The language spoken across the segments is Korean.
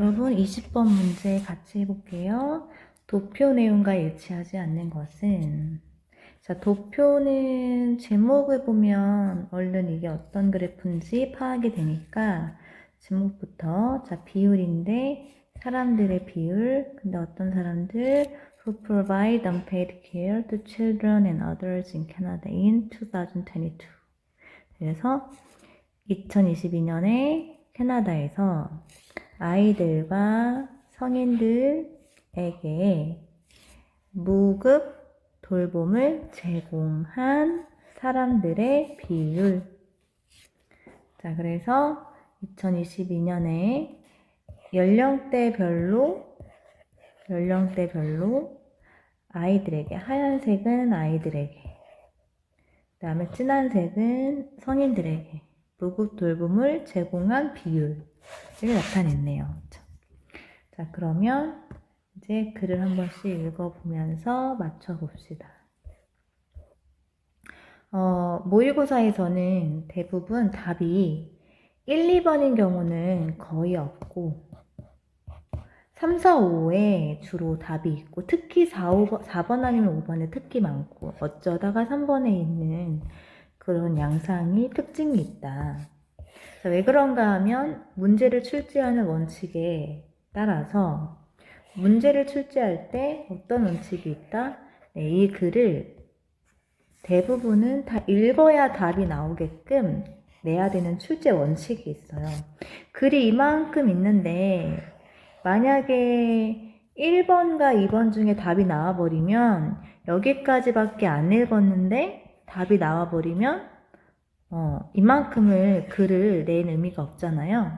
여러분 20번 문제 같이 해볼게요. 도표 내용과 일치하지 않는 것은 자, 도표는 제목을 보면 얼른 이게 어떤 그래프인지 파악이 되니까 제목부터 자, 비율인데 사람들의 비율 근데 어떤 사람들 who provide unpaid care to children and others in Canada in 2022 그래서 2022년에 캐나다에서 아이들과 성인들에게 무급 돌봄을 제공한 사람들의 비율. 자, 그래서 2022년에 연령대별로 아이들에게, 하얀색은 아이들에게, 그 다음에 진한색은 성인들에게 무급 돌봄을 제공한 비율을 나타냈네요. 자, 그러면 이제 글을 한 번씩 읽어보면서 맞춰봅시다. 모의고사에서는 대부분 답이 1, 2번인 경우는 거의 없고 3, 4, 5에 주로 답이 있고 특히 4번 아니면 5번에 특히 많고 어쩌다가 3번에 있는 그런 양상이 특징이 있다. 왜 그런가 하면 문제를 출제하는 원칙에 따라서 문제를 출제할 때 어떤 원칙이 있다? 네, 이 글을 대부분은 다 읽어야 답이 나오게끔 내야 되는 출제 원칙이 있어요. 글이 이만큼 있는데 만약에 1번과 2번 중에 답이 나와버리면 여기까지밖에 안 읽었는데 답이 나와버리면 이만큼을 글을 낸 의미가 없잖아요.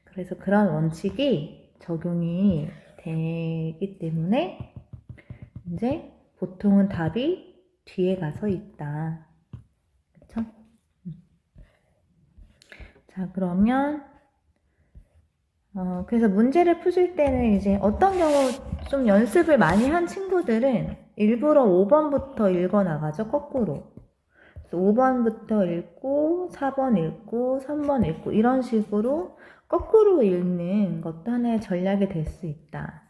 그래서 그런 원칙이 적용이 되기 때문에 이제 보통은 답이 뒤에 가서 있다. 그쵸? 자, 그러면 그래서 문제를 푸실 때는 이제 어떤 경우 좀 연습을 많이 한 친구들은 일부러 5번부터 읽어 나가죠. 거꾸로. 5번부터 읽고 4번 읽고 3번 읽고 이런 식으로 거꾸로 읽는 것도 하나의 전략이 될 수 있다.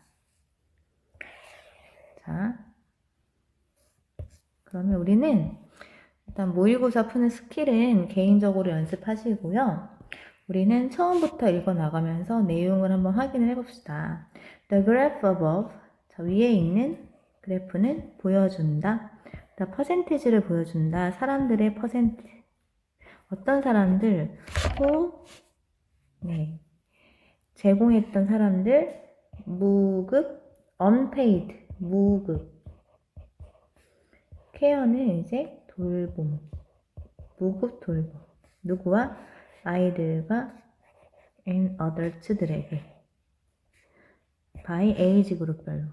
자, 그러면 우리는 일단 모의고사 푸는 스킬은 개인적으로 연습하시고요. 우리는 처음부터 읽어 나가면서 내용을 한번 확인을 해봅시다. The graph above, 저 위에 있는 그래프는 보여준다. 퍼센티지를 보여준다. 사람들의 퍼센트. 어떤 사람들, 제공했던 사람들, 무급, unpaid, 무급. 케어는 이제 돌봄, 무급 돌봄. 누구와? 아이들과 and adults들에게. by age 그룹별로,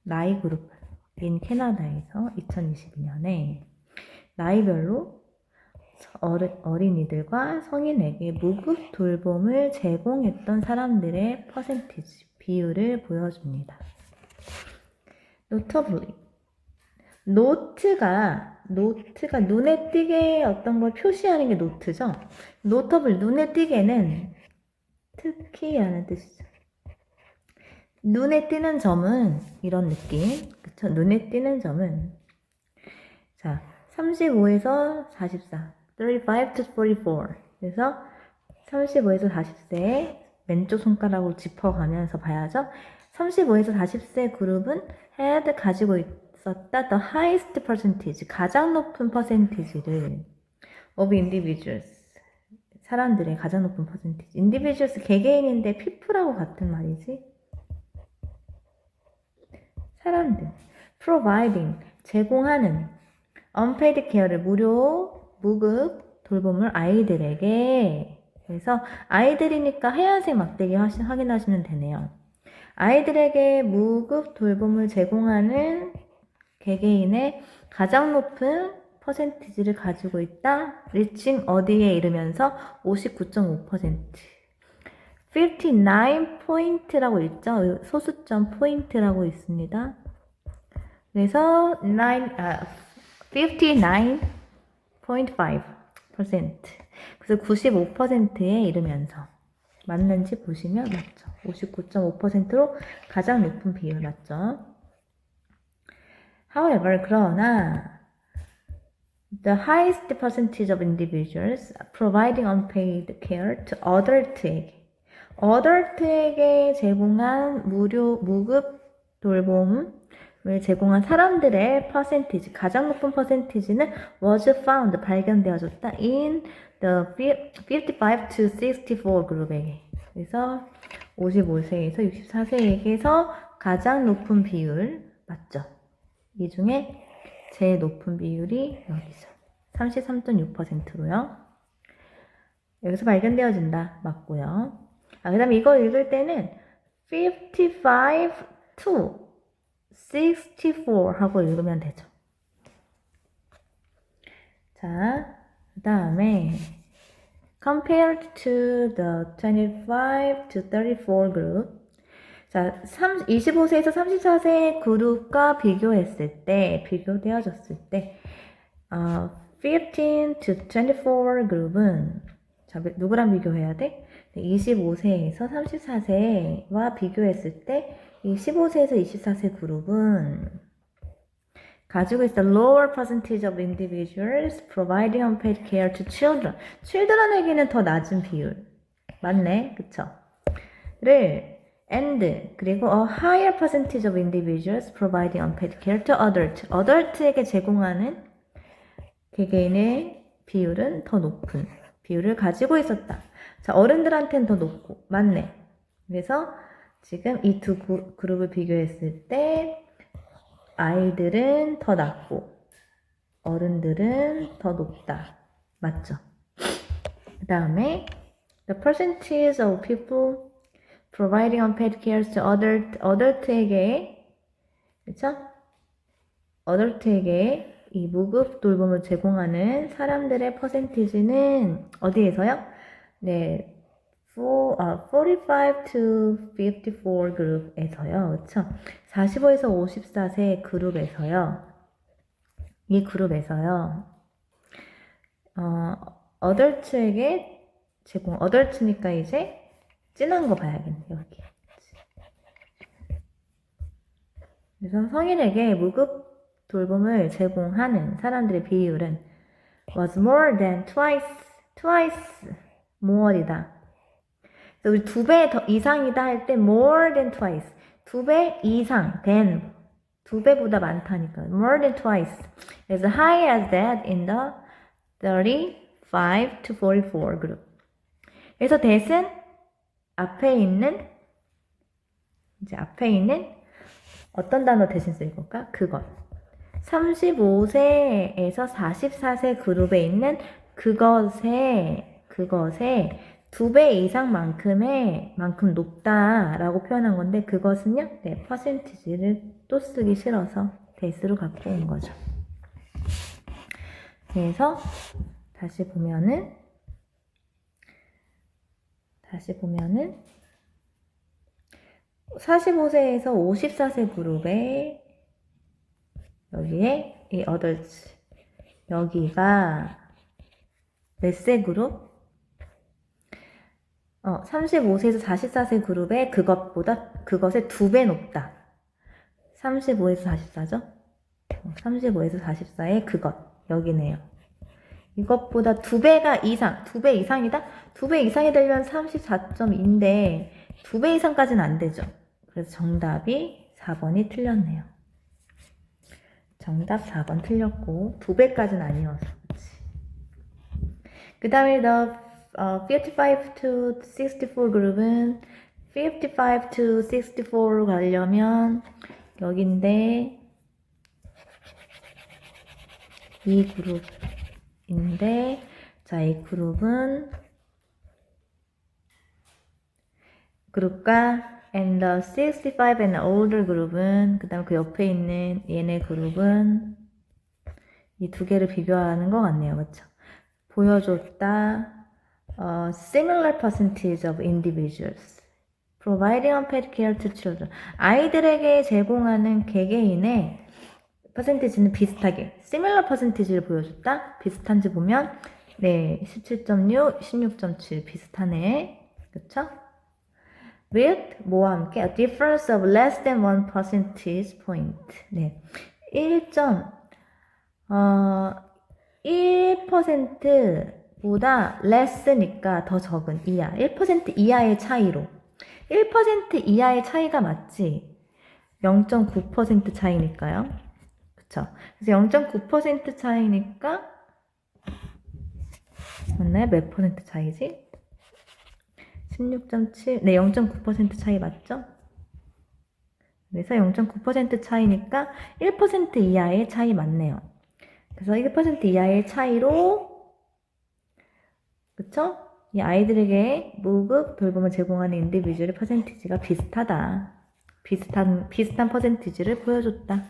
나이 그룹별로. in 캐나다에서 2022년에 나이별로 어린이들과 성인에게 무급 돌봄을 제공했던 사람들의 퍼센티지, 비율을 보여줍니다. notably. 노트가 눈에 띄게 어떤 걸 표시하는 게 노트죠. notable, 눈에 띄게는 특히라는 뜻이죠. 눈에 띄는 점은 이런 느낌. 그쵸? 눈에 띄는 점은 자, 35에서 44. 35 to 44. 그래서 35에서 40세 왼쪽 손가락으로 짚어가면서 봐야죠. 35에서 40세 그룹은 had 가지고 있었다. The highest percentage. 가장 높은 퍼센티지를 of individuals. 사람들의 가장 높은 퍼센티지. individuals 개개인인데 people하고 같은 말이지. 사람들. providing. 제공하는. unpaid care를 무급 돌봄을 아이들에게. 그래서 아이들이니까 하얀색 막대기 확인하시면 되네요. 아이들에게 무급 돌봄을 제공하는 개개인의 가장 높은 퍼센티지를 가지고 있다. 리칭 어디에 이르면서 59.5%. 59포인트라고 있죠. 소수점 포인트라고 있습니다. 그래서 59.5%. 그래서 95%에 이르면서 맞는지 보시면 맞죠. 59.5%로 가장 높은 비율 맞죠. However, 그러나 the highest percentage of individuals providing unpaid care to adult에게 제공한 무급 돌봄을 제공한 사람들의 퍼센티지, 가장 높은 퍼센티지는 was found, 발견되어졌다 in the 55 to 64 그룹에게. 그래서 55세에서 64세에게서 가장 높은 비율 맞죠? 이 중에 제일 높은 비율이 여기서 33.6%로요. 여기서 발견되어진다. 맞고요. 그 다음에 이거 읽을 때는 55 to 64 하고 읽으면 되죠. 자, 그 다음에 compared to the 25 to 34 group. 자, 25세에서 34세 그룹과 비교되어졌을 때, 15 to 24 그룹은, 자, 누구랑 비교해야 돼? 25세에서 34세와 비교했을 때, 이 15세에서 24세 그룹은 가지고 있어 lower percentage of individuals providing unpaid care to children. children에게는 더 낮은 비율. 맞네, 그쵸? 그리고 a higher percentage of individuals providing unpaid care to adult에게 제공하는 개개인의 비율은 더 높은 비율을 가지고 있었다. 자, 어른들한테는 더 높고, 맞네. 그래서 지금 이 두 그룹을 비교했을 때 아이들은 더 낮고 어른들은 더 높다. 맞죠? 그 다음에 the percentage of people providing unpaid care to adult에게, 그쵸? adult에게 이 무급 돌봄을 제공하는 사람들의 퍼센티지는 어디에서요? 네, 45 to 54 그룹에서요. 그쵸? 45에서 54세 그룹에서요. 이 그룹에서요. adult에게 adult니까 이제 진한 거 봐야겠네, 여기. 그래서 성인에게 무급 돌봄을 제공하는 사람들의 비율은 was more than twice more이다. 그래서 우리 2배 더 이상이다 할 때 more than twice, 2배 이상, than, 2배보다 많다니까, more than twice, as high as that in the 35 to 44 group. 그래서 that은 앞에 있는 어떤 단어 대신 쓸 걸까? 그것. 35세에서 44세 그룹에 있는 그것의 2배 이상만큼 높다라고 표현한 건데, 그것은요, 네, 퍼센티지를 또 쓰기 싫어서 대수로 갖고 온 거죠. 그래서 다시 보면은 45세에서 54세 그룹에 여기에 이 adults, 여기가 몇 세 그룹? 35세에서 44세 그룹에 그것의 2배 높다. 35에서 44죠? 35에서 44의 그것, 여기네요. 이것보다 2배 이상이다? 2배 이상이 되려면 34.2인데 2배 이상까지는 안 되죠. 그래서 정답이 4번이 틀렸네요. 정답 4번 틀렸고 2배까지는 아니어서. 그 다음에 the 55 to 64 그룹은 55 to 64로 가려면 여긴데 이 그룹인데, 자, 이 그룹과 and the 65 and older 그룹은, 그 다음 그 옆에 있는 얘네 그룹은 이 두 개를 비교하는 것 같네요. 그쵸? 보여줬다. Similar percentage of individuals providing unpaid care to children. 아이들에게 제공하는 개개인의 퍼센티지는 비슷하게 similar percentage를 보여줬다. 비슷한지 보면 네, 17.6, 16.7 비슷하네. 그쵸? with 뭐와 함께 a difference of less than 1 percentage point. 네. 1%보다 less니까 더 적은 이하. 1% 이하의 차이로. 1% 이하의 차이가 맞지? 0.9% 차이니까요. 그쵸? 그래서 0.9% 차이니까 맞나요? 몇 퍼센트 차이지? 16.7, 네, 0.9% 차이 맞죠? 그래서 0.9% 차이니까 1% 이하의 차이 맞네요. 그래서 1% 이하의 차이로, 그쵸? 이 아이들에게 무급 돌봄을 제공하는 인디비주얼의 퍼센티지가 비슷하다. 비슷한 퍼센티지를 보여줬다.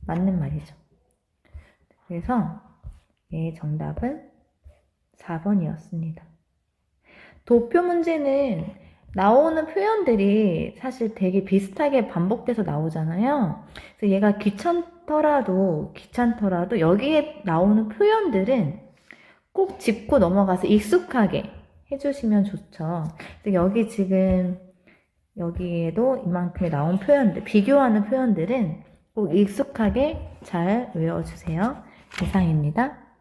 맞는 말이죠. 그래서 예, 정답은 4번이었습니다. 도표 문제는 나오는 표현들이 사실 되게 비슷하게 반복돼서 나오잖아요. 그래서 얘가 귀찮더라도 여기에 나오는 표현들은 꼭 짚고 넘어가서 익숙하게 해주시면 좋죠. 그래서 여기 지금 여기에도 이만큼의 나온 표현들, 비교하는 표현들은 꼭 익숙하게 잘 외워주세요. 이상입니다.